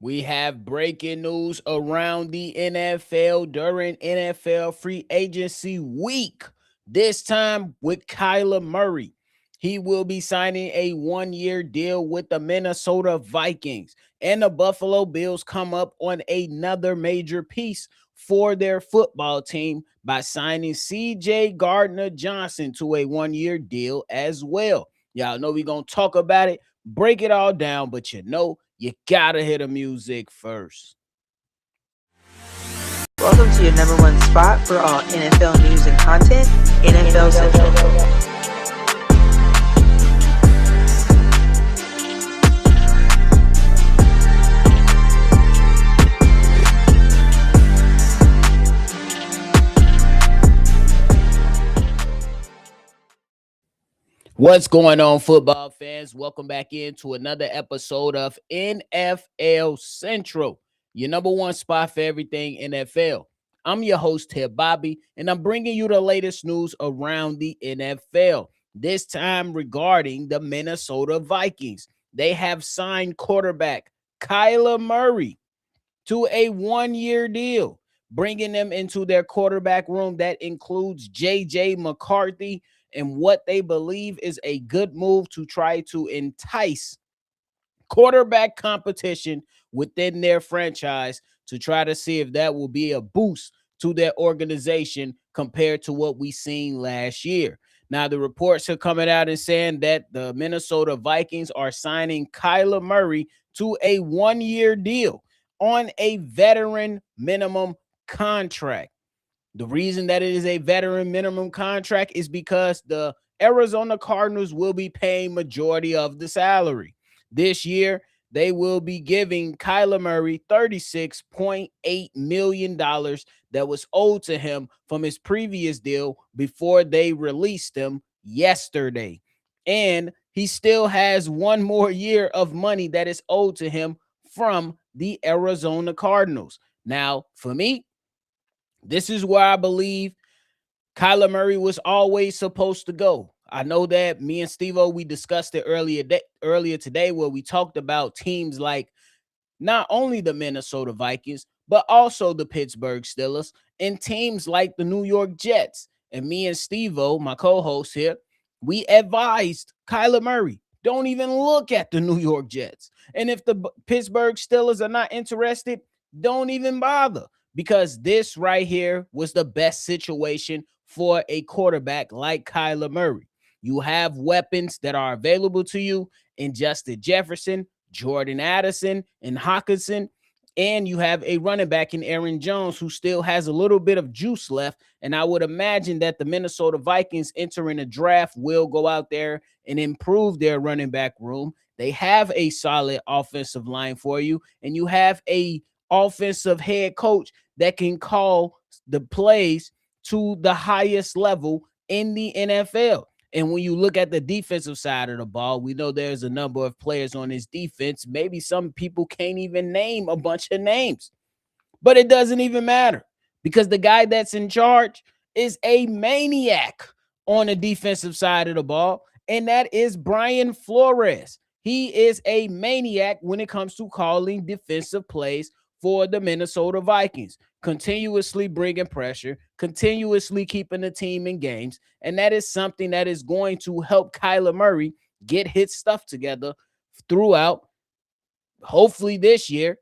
We have breaking news around the NFL during NFL free agency week. This time with Kyler Murray. He will be signing a 1-year deal with the Minnesota Vikings. And the Buffalo Bills come up on another major piece for their football team by signing CJ Gardner-Johnson to a 1-year deal as well. Y'all know we're going to talk about it, break it all down, but you gotta hear the music first. Welcome to your number one spot for all NFL news and content, NFL Central. What's going on, football fans? Welcome back into another episode of NFL Central, your number one spot for everything NFL. I'm your host here, Bobby, and I'm bringing you the latest news around the NFL. This time regarding the Minnesota Vikings. They have signed quarterback Kyler Murray to a 1-year deal, bringing them into their quarterback room that includes J.J. McCarthy, and what they believe is a good move to try to entice quarterback competition within their franchise to try to see if that will be a boost to their organization compared to what we seen last year. Now, the reports are coming out and saying that the Minnesota Vikings are signing Kyler Murray to a 1-year deal on a veteran minimum contract. The reason that it is a veteran minimum contract is because the Arizona Cardinals will be paying majority of the salary. This year, they will be giving Kyler Murray $36.8 million that was owed to him from his previous deal before they released him yesterday. And he still has one more year of money that is owed to him from the Arizona Cardinals. Now, for me, this is where I believe Kyler Murray was always supposed to go. I know that me and Steve-O, we discussed it earlier today where we talked about teams like not only the Minnesota Vikings, but also the Pittsburgh Steelers and teams like the New York Jets. And me and Steve-O, my co-host here, we advised Kyler Murray, don't even look at the New York Jets. And if the Pittsburgh Steelers are not interested, don't even bother, because this right here was the best situation for a quarterback like Kyler Murray. You have weapons that are available to you in Justin Jefferson, Jordan Addison, and Hawkinson, and you have a running back in Aaron Jones who still has a little bit of juice left. And I would imagine that the Minnesota Vikings entering a draft will go out there and improve their running back room. They have a solid offensive line for you, and you have a offensive head coach that can call the plays to the highest level in the NFL. And when you look at the defensive side of the ball, we know there's a number of players on this defense. Maybe some people can't even name a bunch of names, but it doesn't even matter because the guy that's in charge is a maniac on the defensive side of the ball, and that is Brian Flores. He is a maniac when it comes to calling defensive plays for the Minnesota Vikings, continuously bringing pressure, continuously keeping the team in games. And that is something that is going to help Kyler Murray get his stuff together throughout, hopefully this year,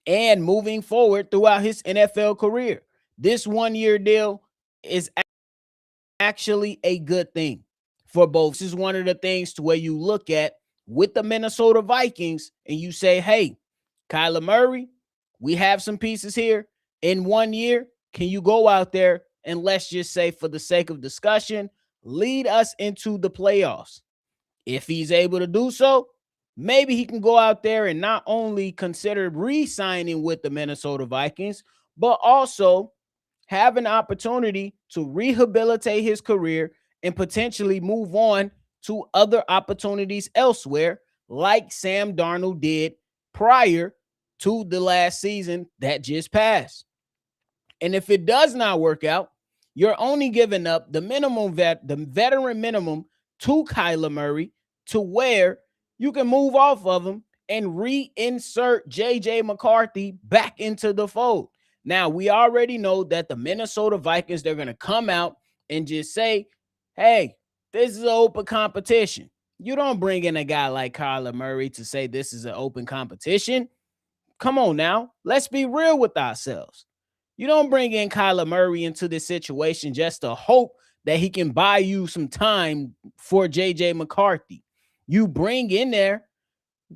and moving forward throughout his NFL career. This 1-year deal is actually a good thing for both. This is one of the things to where you look at with the Minnesota Vikings and you say, hey, Kyler Murray, we have some pieces here. In 1 year, can you go out there and, let's just say for the sake of discussion, lead us into the playoffs? If he's able to do so, maybe he can go out there and not only consider re-signing with the Minnesota Vikings, but also have an opportunity to rehabilitate his career and potentially move on to other opportunities elsewhere, like Sam Darnold did prior to the last season that just passed. And if it does not work out, you're only giving up the veteran minimum to Kyler Murray to where you can move off of him and reinsert JJ McCarthy back into the fold. Now, we already know that the Minnesota Vikings, they're going to come out and just say, hey, this is an open competition. You don't bring in a guy like Kyler Murray to say this is an open competition. Come on now. Let's be real with ourselves. You don't bring in Kyler Murray into this situation just to hope that he can buy you some time for JJ McCarthy. You bring in there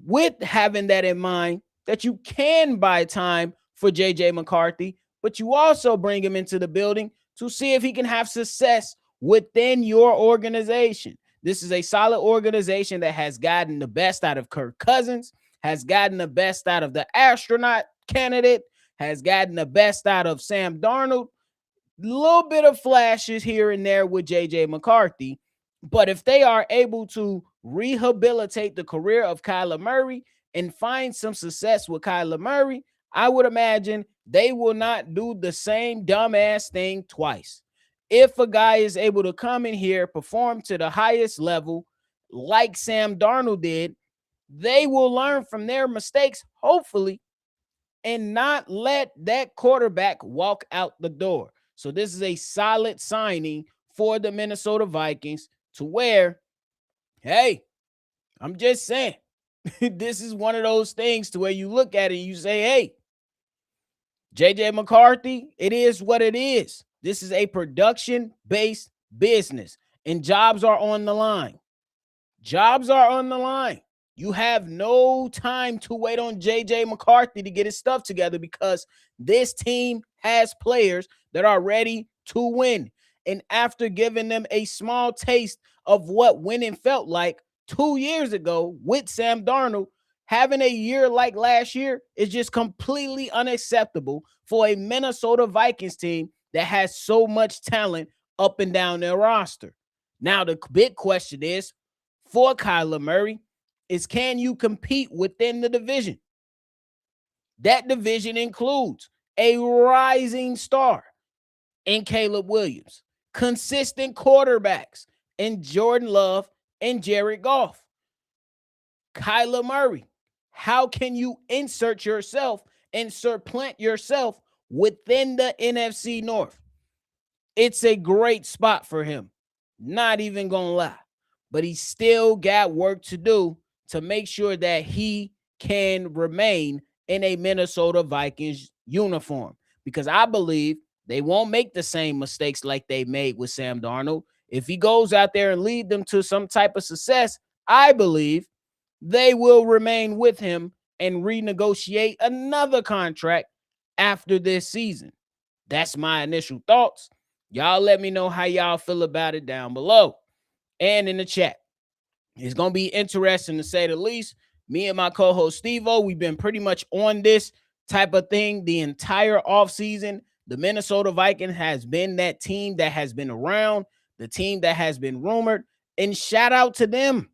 with having that in mind that you can buy time for JJ McCarthy, but you also bring him into the building to see if he can have success within your organization. This is a solid organization that has gotten the best out of Kirk Cousins, has gotten the best out of the astronaut candidate, has gotten the best out of Sam Darnold. Little bit of flashes here and there with JJ McCarthy. But if they are able to rehabilitate the career of Kyler Murray and find some success with Kyler Murray, I would imagine they will not do the same dumbass thing twice. If a guy is able to come in here, perform to the highest level, like Sam Darnold did, they will learn from their mistakes, hopefully, and not let that quarterback walk out the door. So this is a solid signing for the Minnesota Vikings to where, hey, I'm just saying, this is one of those things to where you look at it and you say, hey, JJ McCarthy, it is what it is. This is a production-based business, and jobs are on the line. Jobs are on the line. You have no time to wait on JJ McCarthy to get his stuff together because this team has players that are ready to win. And after giving them a small taste of what winning felt like 2 years ago with Sam Darnold, having a year like last year is just completely unacceptable for a Minnesota Vikings team that has so much talent up and down their roster. Now, the big question is for Kyler Murray is, can you compete within the division? That division includes a rising star in Caleb Williams, consistent quarterbacks in Jordan Love and Jared Goff. Kyler Murray, how can you insert yourself and supplant yourself within the NFC North? It's a great spot for him. Not even gonna lie. But he still got work to do to make sure that he can remain in a Minnesota Vikings uniform. Because I believe they won't make the same mistakes like they made with Sam Darnold. If he goes out there and lead them to some type of success, I believe they will remain with him and renegotiate another contract after this season. That's my initial thoughts. Y'all let me know how y'all feel about it down below and in the chat. It's going to be interesting to say the least. Me and my co-host Steve-O, we've been pretty much on this type of thing the entire offseason. The Minnesota Vikings has been that team that has been around, the team that has been rumored, and shout out to them.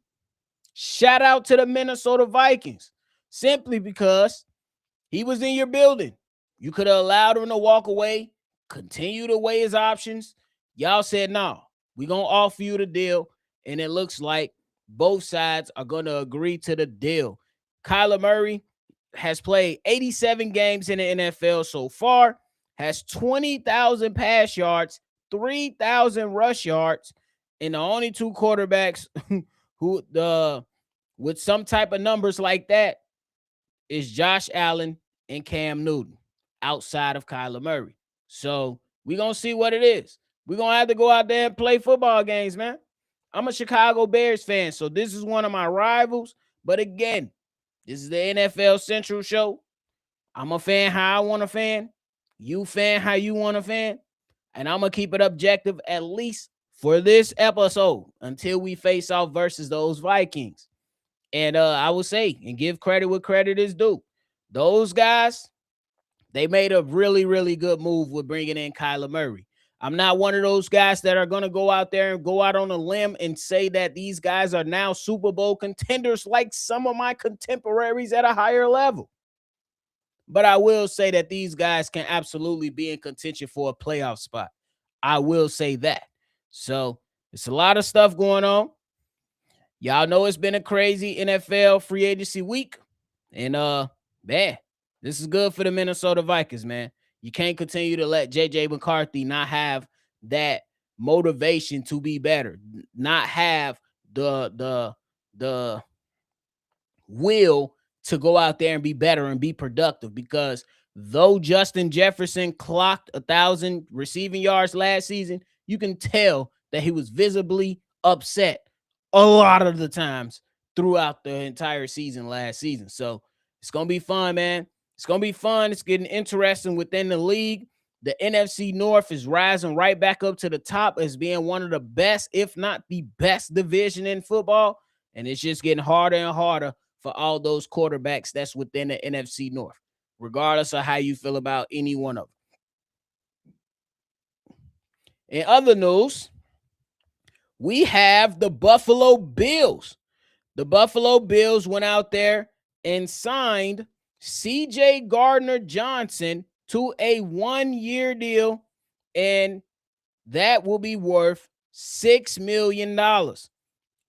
Shout out to the Minnesota Vikings, simply because he was in your building. You could have allowed him to walk away, continue to weigh his options. Y'all said, no, we're going to offer you the deal. And it looks like both sides are going to agree to the deal. Kyler Murray has played 87 games in the NFL so far, has 20,000 pass yards, 3,000 rush yards, and the only two quarterbacks who with some type of numbers like that is Josh Allen and Cam Newton outside of Kyler Murray. So we're going to see what it is. We're going to have to go out there and play football games, man. I'm a Chicago Bears fan, so this is one of my rivals. But again, this is the NFL Central show. I'm a fan how I want to fan. You fan how you want to fan. And I'm going to keep it objective at least for this episode until we face off versus those Vikings. And I will say and give credit where credit is due. Those guys, they made a really, really good move with bringing in Kyler Murray. I'm not one of those guys that are going to go out there and go out on a limb and say that these guys are now Super Bowl contenders like some of my contemporaries at a higher level. But I will say that these guys can absolutely be in contention for a playoff spot. I will say that. So it's a lot of stuff going on. Y'all know it's been a crazy NFL free agency week. And man, this is good for the Minnesota Vikings, man. You can't continue to let JJ McCarthy not have that motivation to be better, not have the will to go out there and be better and be productive. Because though Justin Jefferson clocked 1,000 receiving yards last season, you can tell that he was visibly upset a lot of the times throughout the entire season last season. So it's going to be fun, man. It's going to be fun. It's getting interesting within the league. The NFC North is rising right back up to the top as being one of the best, if not the best division in football. And it's just getting harder and harder for all those quarterbacks that's within the NFC North, regardless of how you feel about any one of them. In other news, we have the Buffalo Bills. The Buffalo Bills went out there and signed C.J. Gardner-Johnson to a 1-year deal, and that will be worth $6 million.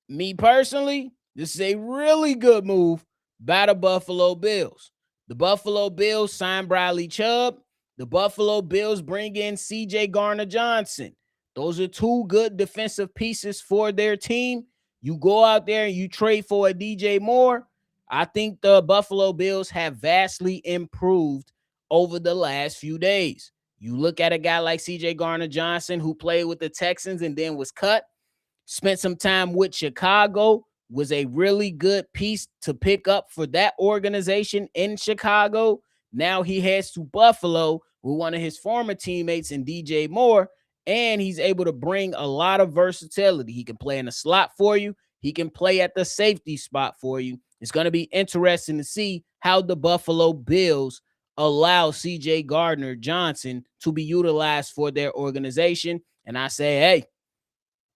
Me personally, this is a really good move by the Buffalo Bills. The Buffalo Bills signed Bradley Chubb. The Buffalo Bills bring in C.J. Gardner-Johnson. Those are two good defensive pieces for their team. You go out there and you trade for a DJ Moore. I think the Buffalo Bills have vastly improved over the last few days. You look at a guy like C.J. Gardner-Johnson, who played with the Texans and then was cut, spent some time with Chicago, was a really good piece to pick up for that organization in Chicago. Now he heads to Buffalo with one of his former teammates in DJ Moore, and he's able to bring a lot of versatility. He can play in the slot for you. He can play at the safety spot for you. It's going to be interesting to see how the Buffalo Bills allow C.J. Gardner-Johnson to be utilized for their organization. And I say, hey,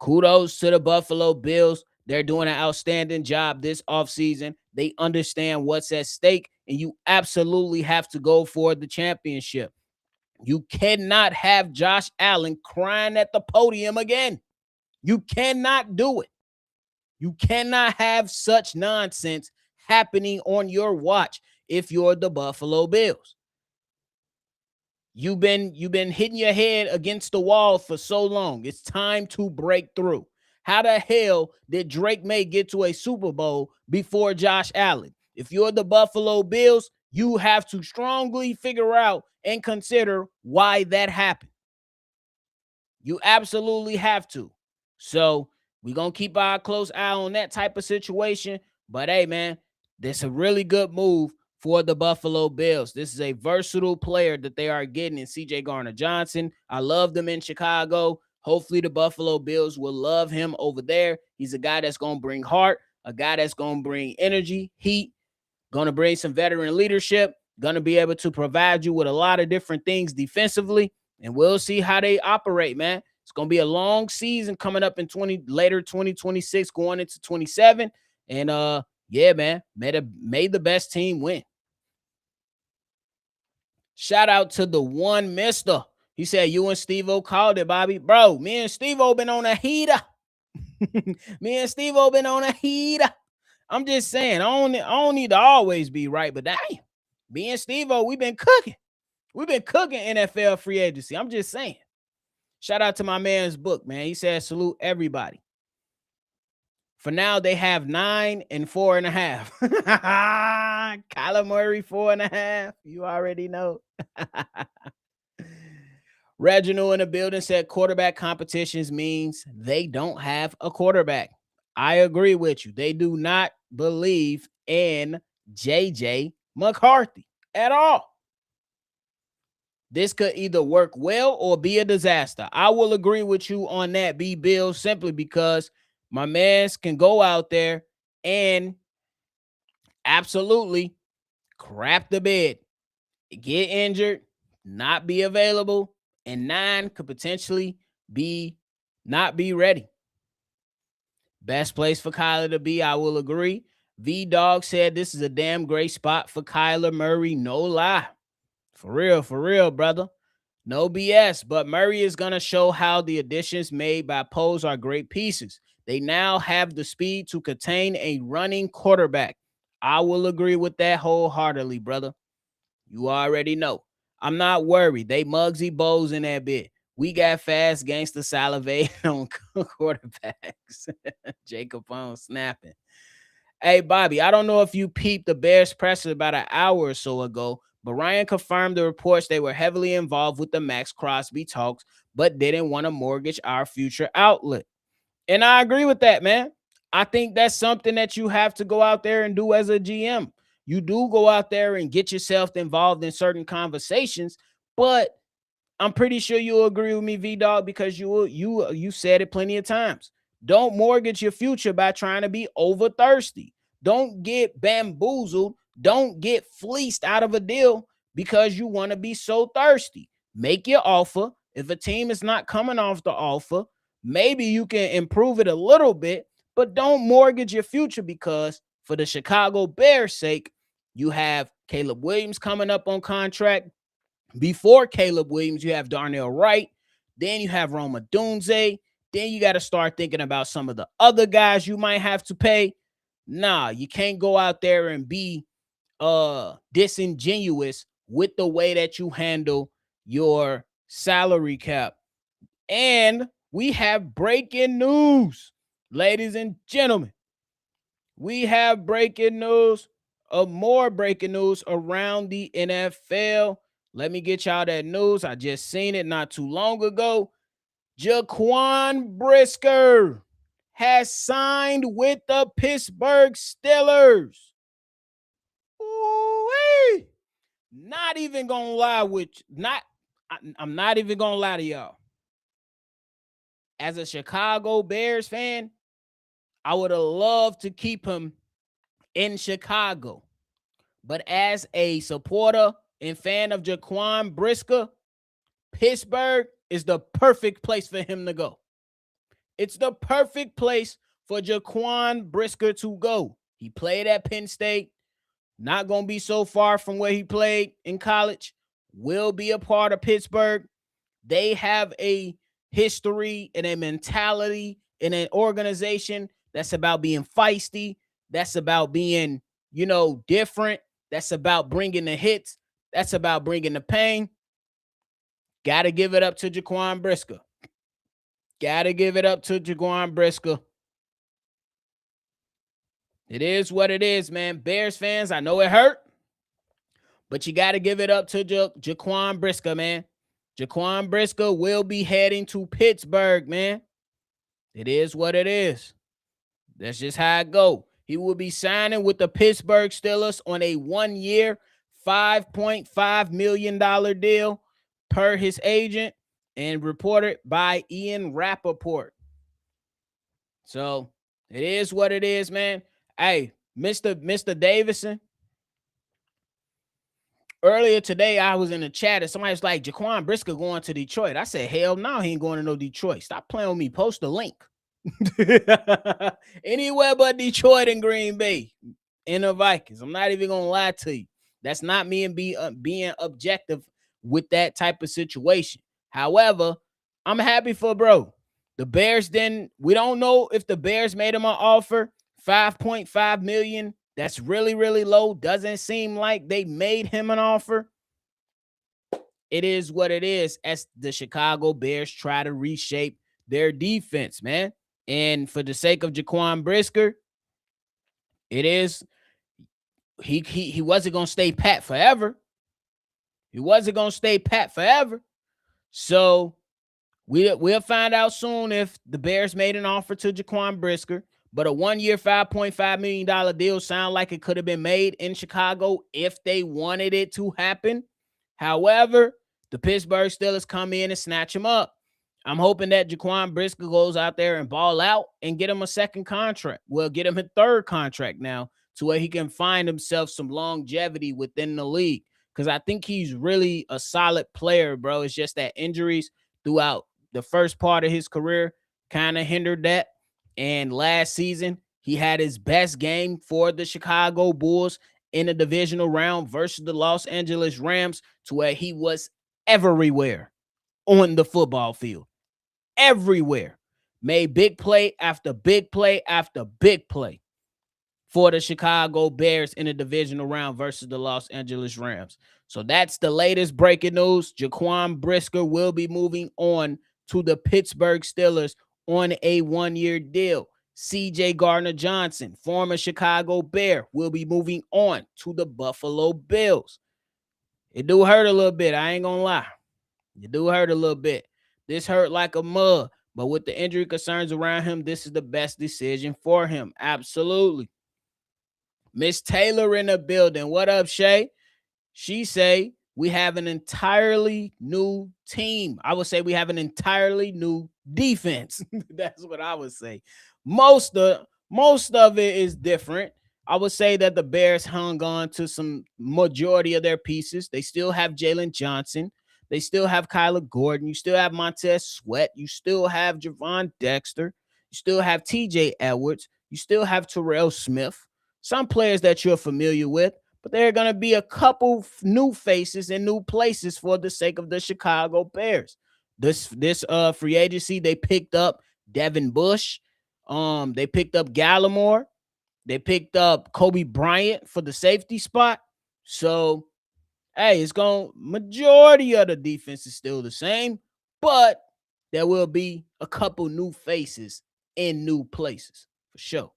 kudos to the Buffalo Bills. They're doing an outstanding job this offseason. They understand what's at stake, and you absolutely have to go for the championship. You cannot have Josh Allen crying at the podium again. You cannot do it. You cannot have such nonsense happening on your watch if you're the Buffalo Bills. You've been hitting your head against the wall for so long. It's time to break through. How the hell did Drake May get to a Super Bowl before Josh Allen? If you're the Buffalo Bills, you have to strongly figure out and consider why that happened. You absolutely have to. So we're going to keep our close eye on that type of situation. But hey, man, this is a really good move for the Buffalo Bills. This is a versatile player that they are getting in C.J. Gardner-Johnson. I love them in Chicago. Hopefully the Buffalo Bills will love him over there. He's a guy that's going to bring heart, a guy that's going to bring energy, heat, going to bring some veteran leadership, going to be able to provide you with a lot of different things defensively, and we'll see how they operate, man. It's going to be a long season coming up in later 2026, going into 27. And yeah, man, may the best team win. Shout out to the one mister. He said, you and Steve-O called it, Bobby. Bro, me and Steve-O been on a heater. Me and Steve-O been on a heater. I'm just saying, I don't need to always be right, but damn, me and Steve-O, we've been cooking. We've been cooking NFL free agency. I'm just saying. Shout out to my man's book, man. He said, salute everybody. For now, they have 9 and 4.5. Kyler Murray, 4.5. You already know. Reginald in the building said quarterback competitions means they don't have a quarterback. I agree with you. They do not believe in JJ McCarthy at all. This could either work well or be a disaster. I will agree with you on that, B. Bill, simply because my mans can go out there and absolutely crap the bed, get injured, not be available, and 9 could potentially not be ready. Best place for Kyler to be, I will agree. V-Dog said this is a damn great spot for Kyler Murray, no lie. For real, brother. No BS, but Murray is going to show how the additions made by Poles are great pieces. They now have the speed to contain a running quarterback. I will agree with that wholeheartedly, brother. You already know. I'm not worried. They Muggsy Bogues in that bit. We got fast gangster salivate on quarterbacks. Jaquan snapping. Hey, Bobby, I don't know if you peeped the Bears presser about an hour or so ago, but Ryan confirmed the reports they were heavily involved with the Max Crosby talks, but didn't want to mortgage our future outlet. And I agree with that, man. I think that's something that you have to go out there and do as a GM. You do go out there and get yourself involved in certain conversations, but I'm pretty sure you'll agree with me, V Dog, because you said it plenty of times. Don't mortgage your future by trying to be over thirsty. Don't get bamboozled. Don't get fleeced out of a deal because you want to be so thirsty. Make your offer. If a team is not coming off the offer, maybe you can improve it a little bit, but don't mortgage your future because for the Chicago Bears' sake, you have Caleb Williams coming up on contract. Before Caleb Williams, you have Darnell Wright. Then you have Roma Dunze. Then you got to start thinking about some of the other guys you might have to pay. Nah, you can't go out there and be disingenuous with the way that you handle your salary cap. And we have breaking news, ladies and gentlemen. We have breaking news, more breaking news around the NFL. Let me get y'all that news. I just seen it not too long ago. Jaquan Brisker has signed with the Pittsburgh Steelers. Ooh-wee. Not even gonna lie with you. I'm not even gonna lie to y'all. As a Chicago Bears fan, I would have loved to keep him in Chicago. But as a supporter and fan of Jaquan Brisker, Pittsburgh is the perfect place for him to go. It's the perfect place for Jaquan Brisker to go. He played at Penn State, not going to be so far from where he played in college, will be a part of Pittsburgh. They have a history and a mentality and an organization that's about being feisty, that's about being, different, that's about bringing the hits, that's about bringing the pain. Got to give it up to Jaquan Brisker. Got to give it up to Jaquan Brisker. It is what it is, man. Bears fans, I know it hurt, but you got to give it up to Jaquan Brisker, man. Jaquan Brisker will be heading to Pittsburgh, man. It is what it is. That's just how it go. He will be signing with the Pittsburgh Steelers on a 1-year, $5.5 million deal per his agent and reported by Ian Rappaport. So it is what it is, man. Hey, Mr. Davison, earlier today, I was in the chat and somebody was like, Jaquan Brisker going to Detroit. I said, hell no, he ain't going to no Detroit. Stop playing with me. Post the link. Anywhere but Detroit and Green Bay in the Vikings. I'm not even going to lie to you. That's not me and being objective with that type of situation. However, I'm happy for bro. The Bears we don't know if the Bears made him an offer, $5.5 million. That's really, really low. Doesn't seem like they made him an offer. It is what it is as the Chicago Bears try to reshape their defense, man. And for the sake of Jaquan Brisker, it is he wasn't going to stay pat forever. He wasn't going to stay pat forever. So we'll find out soon if the Bears made an offer to Jaquan Brisker. But a 1-year, $5.5 million deal sound like it could have been made in Chicago if they wanted it to happen. However, the Pittsburgh Steelers come in and snatch him up. I'm hoping that Jaquan Brisker goes out there and ball out and get him a second contract. Well, get him a third contract now to where he can find himself some longevity within the league. Because I think he's really a solid player, bro. It's just that injuries throughout the first part of his career kind of hindered that. And last season, he had his best game for the Chicago Bulls in the divisional round versus the Los Angeles Rams to where he was everywhere on the football field. Everywhere. Made big play after big play after big play. for the Chicago Bears in the divisional round versus the Los Angeles Rams. So that's the latest breaking news. Jaquan Brisker will be moving on to the Pittsburgh Steelers on a 1-year deal. CJ Gardner-Johnson, former Chicago Bear, will be moving on to the Buffalo Bills. It do hurt a little bit. I ain't gonna lie. It do hurt a little bit. This hurt like a mug. But with the injury concerns around him, this is the best decision for him. Absolutely. Miss Taylor in the building. What up, Shay? She say we have an entirely new team. I would say we have an entirely new defense. That's what I would say. Most of it is different. I would say that the Bears hung on to some majority of their pieces. They still have Jalen Johnson. They still have Kyler Gordon. You still have Montez Sweat. You still have Javon Dexter. You still have TJ Edwards. You still have Terrell Smith. Some players that you're familiar with, but there are going to be a couple new faces in new places for the sake of the Chicago Bears. This free agency, they picked up Devin Bush. They picked up Gallimore. They picked up Kobe Bryant for the safety spot. So, hey, majority of the defense is still the same, but there will be a couple new faces in new places for sure.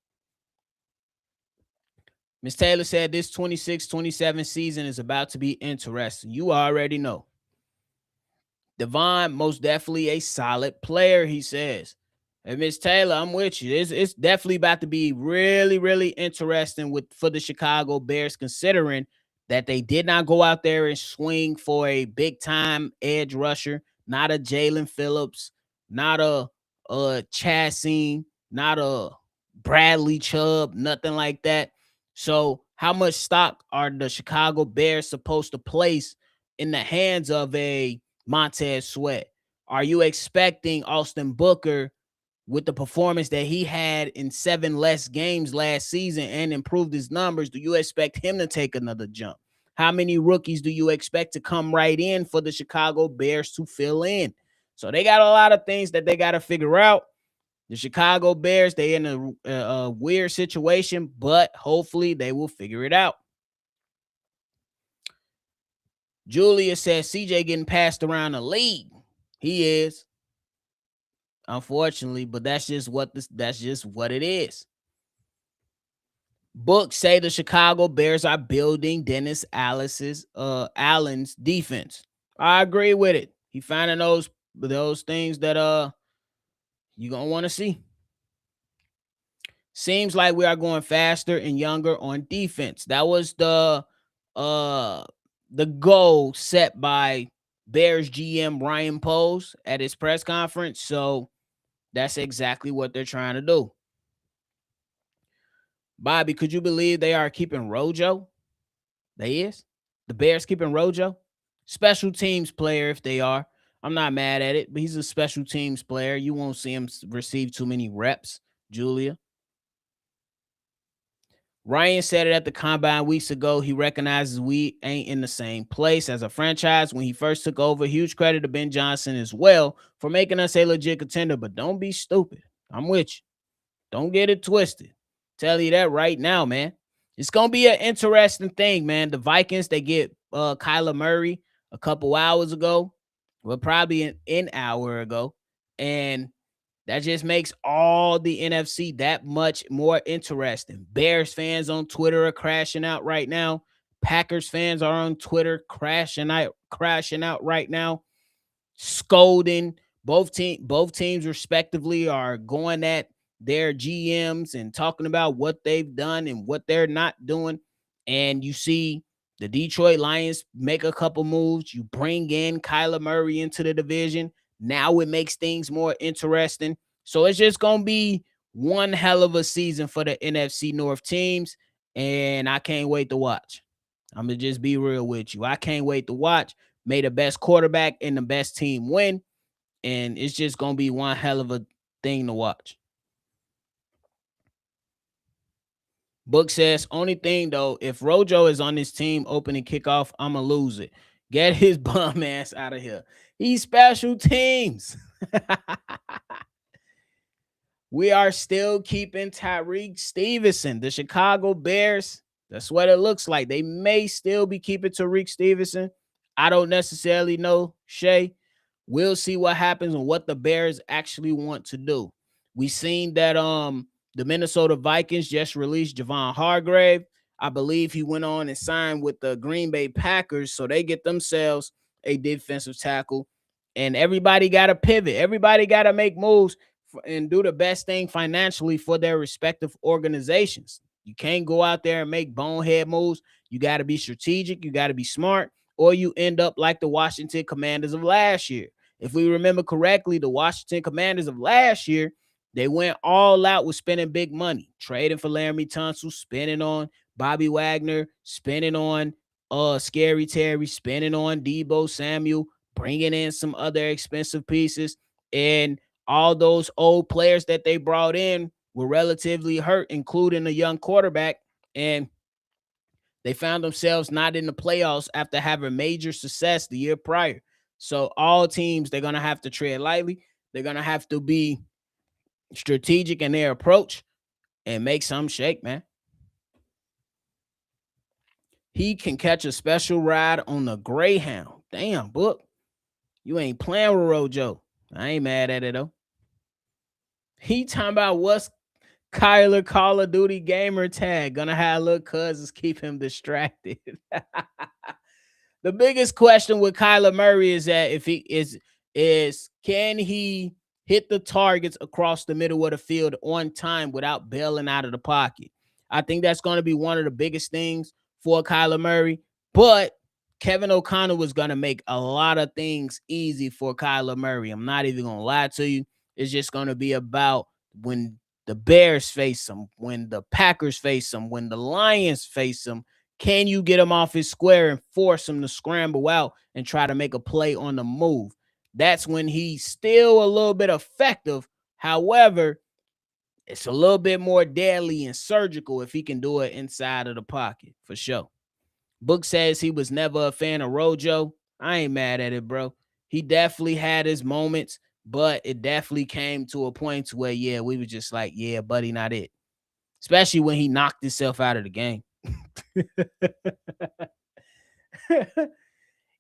Ms. Taylor said this 26-27 season is about to be interesting. You already know. Devon, most definitely a solid player, he says. And Ms. Taylor, I'm with you. It's definitely about to be really, really interesting for the Chicago Bears, considering that they did not go out there and swing for a big-time edge rusher, not a Jalen Phillips, not a Chassin, not a Bradley Chubb, nothing like that. So how much stock are the Chicago Bears supposed to place in the hands of a Montez Sweat? Are you expecting Austin Booker, with the performance that he had in 7 less games last season and improved his numbers, do you expect him to take another jump? How many rookies do you expect to come right in for the Chicago Bears to fill in? So they got a lot of things that they got to figure out. The Chicago Bears, they in a weird situation, but hopefully they will figure it out. Julia says CJ getting passed around the league. He is, unfortunately, but that's just what it is. Books say the Chicago Bears are building Dennis Allen's defense. I agree with it. He finding those things that you're gonna want to see. Seems like we are going faster and younger on defense. That was the goal set by Bears GM Ryan Poles at his press conference. So that's exactly what they're trying to do. Bobby, could you believe they are keeping Rojo? They is. The Bears keeping Rojo? Special teams player if they are. I'm not mad at it, but he's a special teams player. You won't see him receive too many reps, Julia. Ryan said it at the combine weeks ago. He recognizes we ain't in the same place as a franchise when he first took over. Huge credit to Ben Johnson as well for making us a legit contender, but don't be stupid. I'm with you. Don't get it twisted. Tell you that right now, man. It's going to be an interesting thing, man. The Vikings, they get Kyler Murray a couple hours ago. Well, probably an hour ago. And that just makes all the NFC that much more interesting. Bears fans on Twitter are crashing out right now. Packers fans are on Twitter crashing out right now, scolding. Both teams respectively are going at their GMs and talking about what they've done and what they're not doing. And you see the Detroit Lions make a couple moves. You bring in Kyler Murray into the division. Now it makes things more interesting. So it's just going to be one hell of a season for the NFC North teams, and I can't wait to watch. I'm going to just be real with you. I can't wait to watch. May the best quarterback and the best team win, and it's just going to be one hell of a thing to watch. Book says, only thing, though, if Rojo is on this team opening kickoff, I'm going to lose it. Get his bum ass out of here. He's special teams. We are still keeping Tyreek Stevenson. The Chicago Bears, that's what it looks like. They may still be keeping Tyreek Stevenson. I don't necessarily know, Shay. We'll see what happens and what the Bears actually want to do. We seen that the Minnesota Vikings just released Javon Hargrave. I believe he went on and signed with the Green Bay Packers, so they get themselves a defensive tackle. And everybody got to pivot. Everybody got to make moves and do the best thing financially for their respective organizations. You can't go out there and make bonehead moves. You got to be strategic. You got to be smart, or you end up like the Washington Commanders of last year. If we remember correctly, the Washington Commanders of last year, they went all out with spending big money, trading for Laramie Tunsil, spending on Bobby Wagner, spending on Scary Terry, spending on Deebo Samuel, bringing in some other expensive pieces. And all those old players that they brought in were relatively hurt, including a young quarterback. And they found themselves not in the playoffs after having major success the year prior. So all teams, they're going to have to tread lightly. They're going to have to be strategic in their approach and make some shake, man. He can catch a special ride on the Greyhound. Damn, Book. You ain't playing with Rojo. I ain't mad at it, though. He talking about what's Kyler Call of Duty gamer tag. Gonna have little cousins keep him distracted. The biggest question with Kyler Murray is that if he is can he hit the targets across the middle of the field on time without bailing out of the pocket? I think that's going to be one of the biggest things for Kyler Murray. But Kevin O'Connell was going to make a lot of things easy for Kyler Murray. I'm not even going to lie to you. It's just going to be about when the Bears face him, when the Packers face him, when the Lions face him. Can you get him off his square and force him to scramble out and try to make a play on the move? That's when he's still a little bit effective. However, it's a little bit more deadly and surgical if he can do it inside of the pocket, for sure. Book says he was never a fan of Rojo. I ain't mad at it, bro. He definitely had his moments, but it definitely came to a point where, yeah, we were just like, yeah, buddy, not it. Especially when he knocked himself out of the game.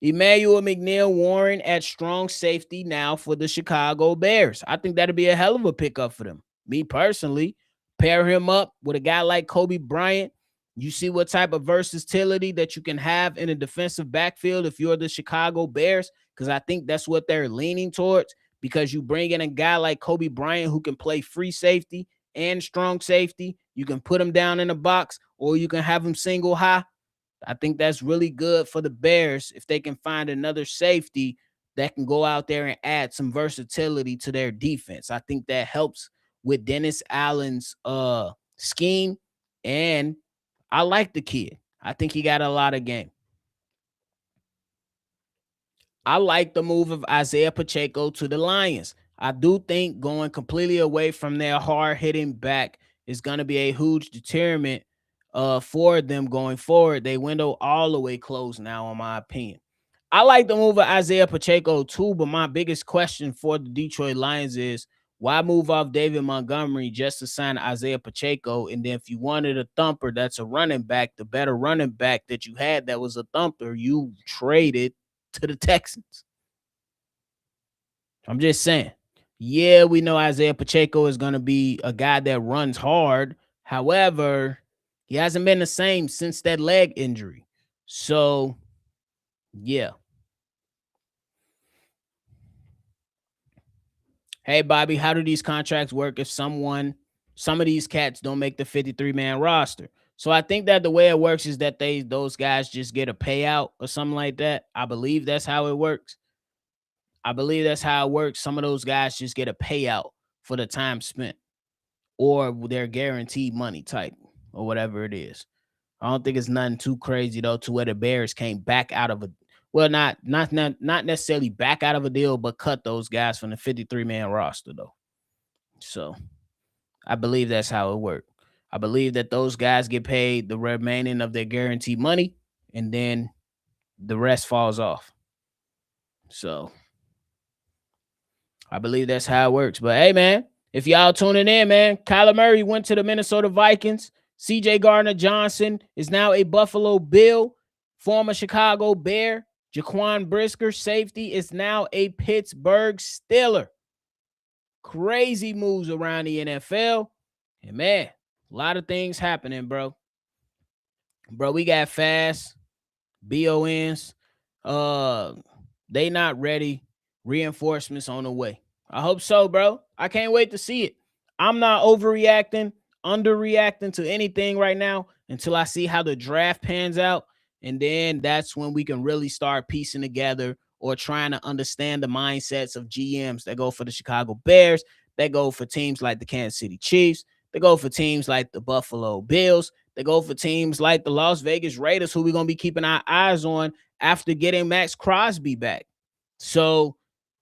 Emmanuel McNeil Warren at strong safety now for the Chicago Bears. I think that'd be a hell of a pickup for them. Me personally, pair him up with a guy like Kobe Bryant. You see what type of versatility that you can have in a defensive backfield if you're the Chicago Bears, because I think that's what they're leaning towards, because you bring in a guy like Kobe Bryant who can play free safety and strong safety. You can put him down in the box, or you can have him single high. I think that's really good for the Bears if they can find another safety that can go out there and add some versatility to their defense. I think that helps with Dennis Allen's scheme, and I like the kid. I think he got a lot of game. I like the move of Isaiah Pacheco to the Lions. I do think going completely away from their hard-hitting back is going to be a huge deterrent for them going forward. They window all the way closed now, in my opinion. I like the move of Isaiah Pacheco too, but my biggest question for the Detroit Lions is why move off David Montgomery just to sign Isaiah Pacheco? And then if you wanted a thumper that's a running back, the better running back that you had that was a thumper, you traded to the Texans. I'm just saying. Yeah, we know Isaiah Pacheco is going to be a guy that runs hard. However, he hasn't been the same since that leg injury. So, yeah. Hey, Bobby, how do these contracts work if some of these cats don't make the 53-man roster? So I think that the way it works is that those guys just get a payout or something like that. I believe that's how it works. Some of those guys just get a payout for the time spent, or their guaranteed money type, or whatever it is. I don't think it's nothing too crazy though, to where the Bears came back out of not necessarily back out of a deal, but cut those guys from the 53-man roster though. So I believe that's how it worked. I believe that those guys get paid the remaining of their guaranteed money, and then the rest falls off. So I believe that's how it works. But hey, man, If y'all tuning in, man, Kyler Murray went to the Minnesota Vikings. CJ Gardner-Johnson is now a Buffalo Bill. Former Chicago Bear. Jaquan Brisker, safety, is now a Pittsburgh Steeler. Crazy moves around the NFL. And man, a lot of things happening, bro. Bro, we got fast BONs. They not ready. Reinforcements on the way. I hope so, bro. I can't wait to see it. I'm not overreacting, underreacting to anything right now until I see how the draft pans out. And then that's when we can really start piecing together or trying to understand the mindsets of GMs that go for the Chicago Bears, that go for teams like the Kansas City Chiefs, they go for teams like the Buffalo Bills, they go for teams like the Las Vegas Raiders, who we're going to be keeping our eyes on after getting Max Crosby back. So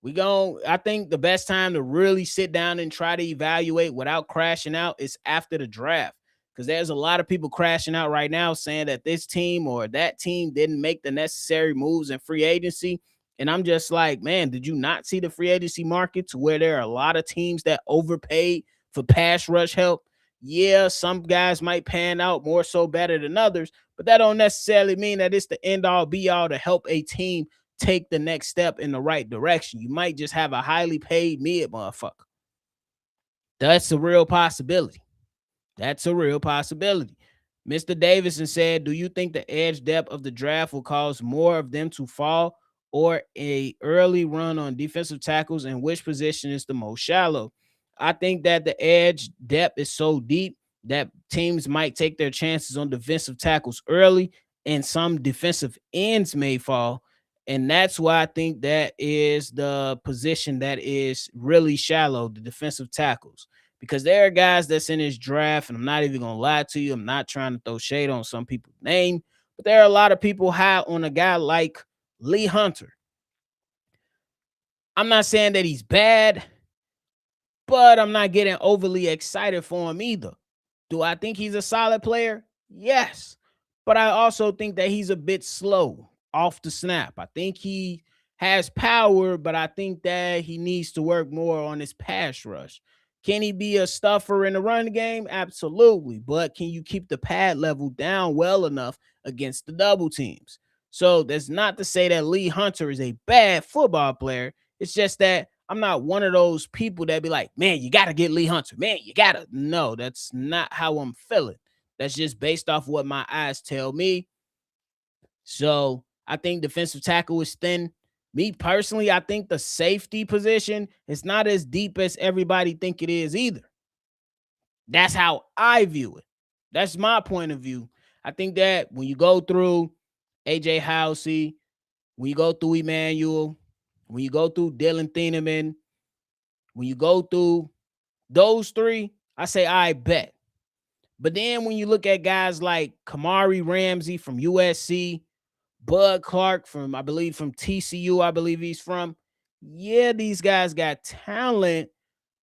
I think the best time to really sit down and try to evaluate without crashing out is after the draft. Because there's a lot of people crashing out right now saying that this team or that team didn't make the necessary moves in free agency. And I'm just like, man, did you not see the free agency market to where there are a lot of teams that overpaid for pass rush help? Yeah, some guys might pan out more so better than others, but that don't necessarily mean that it's the end all be all to help a team take the next step in the right direction. You might just have a highly paid mid motherfucker. That's a real possibility. That's a real possibility. Mr. Davidson said, do you think the edge depth of the draft will cause more of them to fall or a early run on defensive tackles, and which position is the most shallow? I think that the edge depth is so deep that teams might take their chances on defensive tackles early, and some defensive ends may fall. And that's why I think that is the position that is really shallow, the defensive tackles. Because there are guys that's in this draft, and I'm not even going to lie to you. I'm not trying to throw shade on some people's name, but there are a lot of people high on a guy like Lee Hunter. I'm not saying that he's bad, but I'm not getting overly excited for him either. Do I think he's a solid player? Yes. But I also think that he's a bit slow off the snap. I think he has power, but I think that he needs to work more on his pass rush. Can he be a stuffer in the run game? Absolutely. But can you keep the pad level down well enough against the double teams? So that's not to say that Lee Hunter is a bad football player. It's just that I'm not one of those people that be like, man, you got to get Lee Hunter. Man, you got to. No, that's not how I'm feeling. That's just based off what my eyes tell me. So I think defensive tackle is thin. Me personally, I think the safety position is not as deep as everybody think it is either. That's how I view it. That's my point of view. I think that when you go through AJ Housey, when you go through Emmanuel, when you go through Dylan Thieneman, when you go through those three, I say I bet. But then when you look at guys like Kamari Ramsey from USC, Bud Clark from, I believe, from TCU, I believe he's from. Yeah, these guys got talent,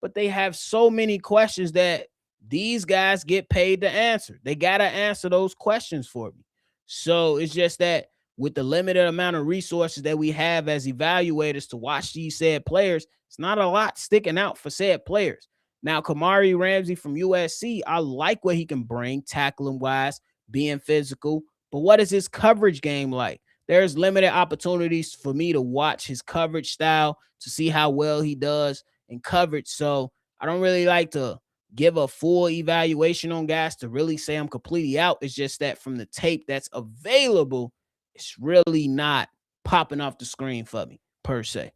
but they have so many questions that these guys get paid to answer. They got to answer those questions for me. So it's just that with the limited amount of resources that we have as evaluators to watch these said players, it's not a lot sticking out for said players. Now, Kamari Ramsey from USC, I like what he can bring, tackling wise, being physical. But what is his coverage game like? There's limited opportunities for me to watch his coverage style to see how well he does in coverage. So I don't really like to give a full evaluation on guys to really say I'm completely out. It's just that from the tape that's available, it's really not popping off the screen for me, per se.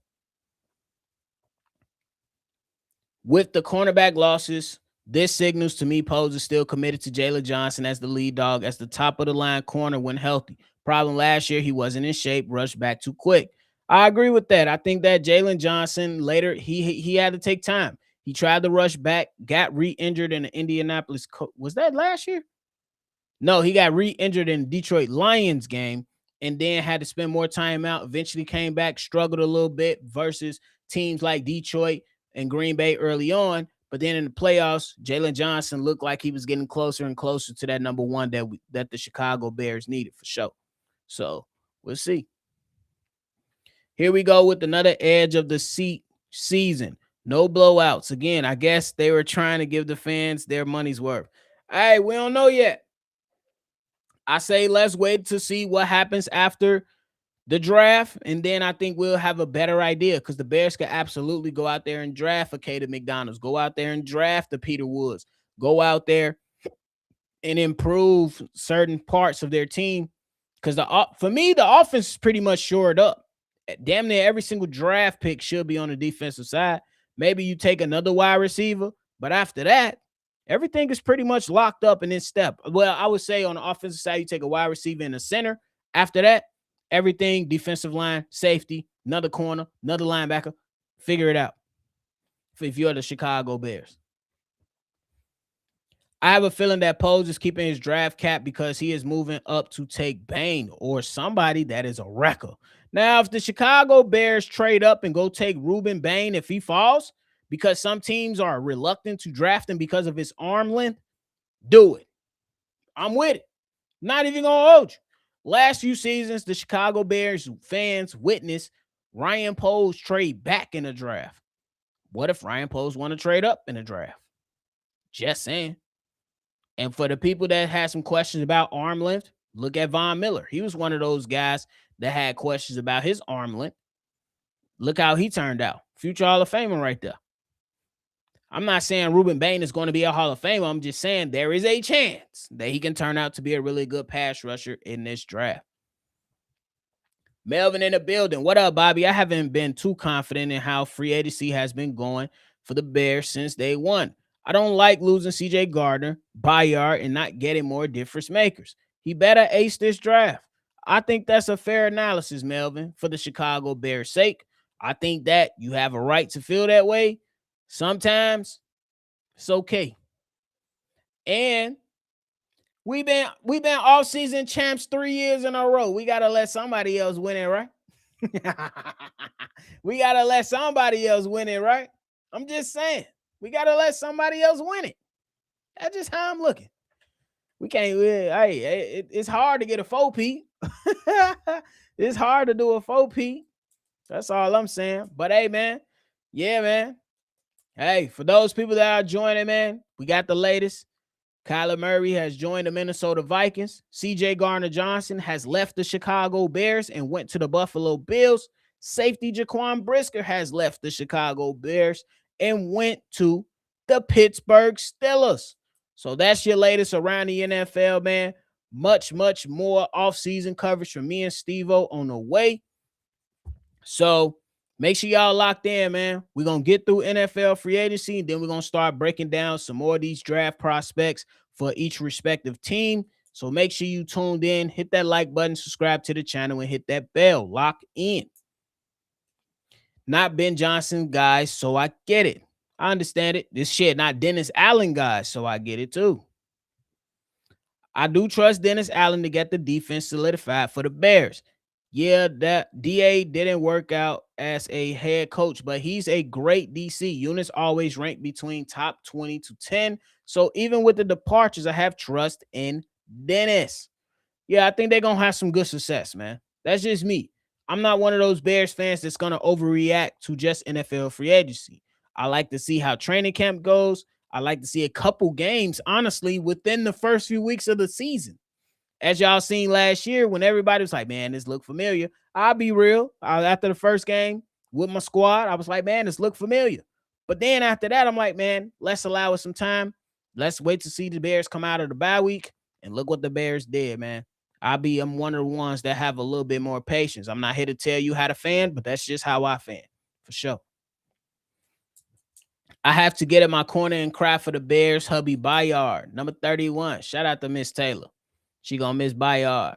With the cornerback losses, this signals to me Pose is still committed to Jalen Johnson as the lead dog, as the top of the line corner when healthy. Problem last year, he wasn't in shape, rushed back too quick. I agree with that. I think that Jalen Johnson later, he had to take time. He tried to rush back, got re-injured in the Indianapolis. Was that last year? No, he got re-injured in the Detroit Lions game and then had to spend more time out. Eventually came back, struggled a little bit versus teams like Detroit and Green Bay early on. But then in the playoffs, Jalen Johnson looked like he was getting closer and closer to that number one that the Chicago Bears needed for sure. So we'll see. Here we go with another edge of the seat season. No blowouts. Again, I guess they were trying to give the fans their money's worth. Hey, we don't know yet. I say let's wait to see what happens after the draft, and then I think we'll have a better idea because the Bears could absolutely go out there and draft a Caden McDonald's, go out there and draft the Peter Woods, go out there and improve certain parts of their team. Because for me, the offense is pretty much shored up. Damn near every single draft pick should be on the defensive side. Maybe you take another wide receiver, but after that, everything is pretty much locked up and in step. Well, I would say on the offensive side, you take a wide receiver in the center. After that, everything defensive line, safety, another corner, another linebacker. Figure it out if you're the Chicago Bears. I have a feeling that Poles is keeping his draft cap because he is moving up to take Bain or somebody that is a wrecker. Now, if the Chicago Bears trade up and go take Ruben Bain if he falls, because some teams are reluctant to draft him because of his arm length, do it. I'm with it. Not even going to hold you. Last few seasons, the Chicago Bears fans witnessed Ryan Poles trade back in the draft. What if Ryan Poles want to trade up in the draft? Just saying. And for the people that had some questions about arm length, look at Von Miller. He was one of those guys that had questions about his arm length. Look how he turned out. Future Hall of Famer right there. I'm not saying Ruben Bain is going to be a Hall of Famer. I'm just saying there is a chance that he can turn out to be a really good pass rusher in this draft. Melvin in the building. What up, Bobby? I haven't been too confident in how free agency has been going for the Bears since day one. I don't like losing CJ Gardner, Bayard, and not getting more difference makers. He better ace this draft. I think that's a fair analysis, Melvin, for the Chicago Bears' sake. I think that you have a right to feel that way. Sometimes it's okay. And we've been off-season champs 3 years in a row. We gotta let somebody else win it, right? We gotta let somebody else win it, right? I'm just saying. We gotta let somebody else win it. That's just how I'm looking. We can't. It's hard to get a 4P. It's hard to do a 4P. That's all I'm saying. But hey, man. Yeah, man. Hey, for those people that are joining, man, we got the latest. Kyler Murray has joined the Minnesota Vikings. CJ Gardner-Johnson has left the Chicago Bears and went to the Buffalo Bills. Safety Jaquan Brisker has left the Chicago Bears and went to the Pittsburgh Steelers. So that's your latest around the NFL, man. Much, much more off-season coverage from me and Steve-O on the way. So make sure y'all locked in, man. We're going to get through NFL free agency, and then we're going to start breaking down some more of these draft prospects for each respective team. So make sure you tuned in, hit that like button, subscribe to the channel, and hit that bell. Lock in. Not Ben Johnson, guys, so I get it. I understand it. This shit, not Dennis Allen, guys, so I get it too. I do trust Dennis Allen to get the defense solidified for the Bears. Yeah, that DA didn't work out as a head coach, but he's a great DC. Units always rank between top 20 to 10. So even with the departures, I have trust in Dennis. Yeah, I think they're going to have some good success, man. That's just me. I'm not one of those Bears fans that's going to overreact to just NFL free agency. I like to see how training camp goes. I like to see a couple games, honestly, within the first few weeks of the season. As y'all seen last year, when everybody was like, man, this look familiar. I'll be real. After the first game with my squad, I was like, man, this look familiar. But then after that, I'm like, man, let's allow it some time. Let's wait to see the Bears come out of the bye week. And look what the Bears did, man. I'm one of the ones that have a little bit more patience. I'm not here to tell you how to fan, but that's just how I fan, for sure. I have to get in my corner and cry for the Bears, hubby Bayard, number 31. Shout out to Miss Taylor. She gonna miss Bayard.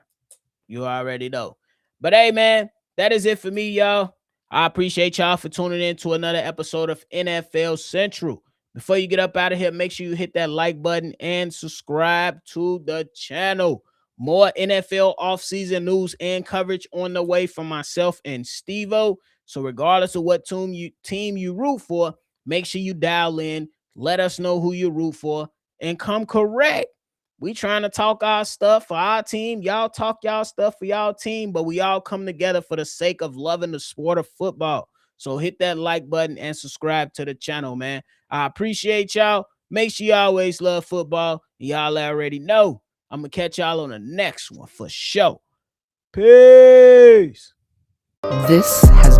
You already know. But hey, man, that is it for me, y'all. I appreciate y'all for tuning in to another episode of NFL Central. Before you get up out of here, make sure you hit that like button and subscribe to the channel. More NFL offseason news and coverage on the way from myself and Steve-O. So regardless of what team you root for, make sure you dial in. Let us know who you root for and come correct. We trying to talk our stuff for our team. Y'all talk y'all stuff for y'all team, but we all come together for the sake of loving the sport of football. So hit that like button and subscribe to the channel, man. I appreciate y'all. Make sure you always love football. Y'all already know. I'm going to catch y'all on the next one for sure. Peace. This has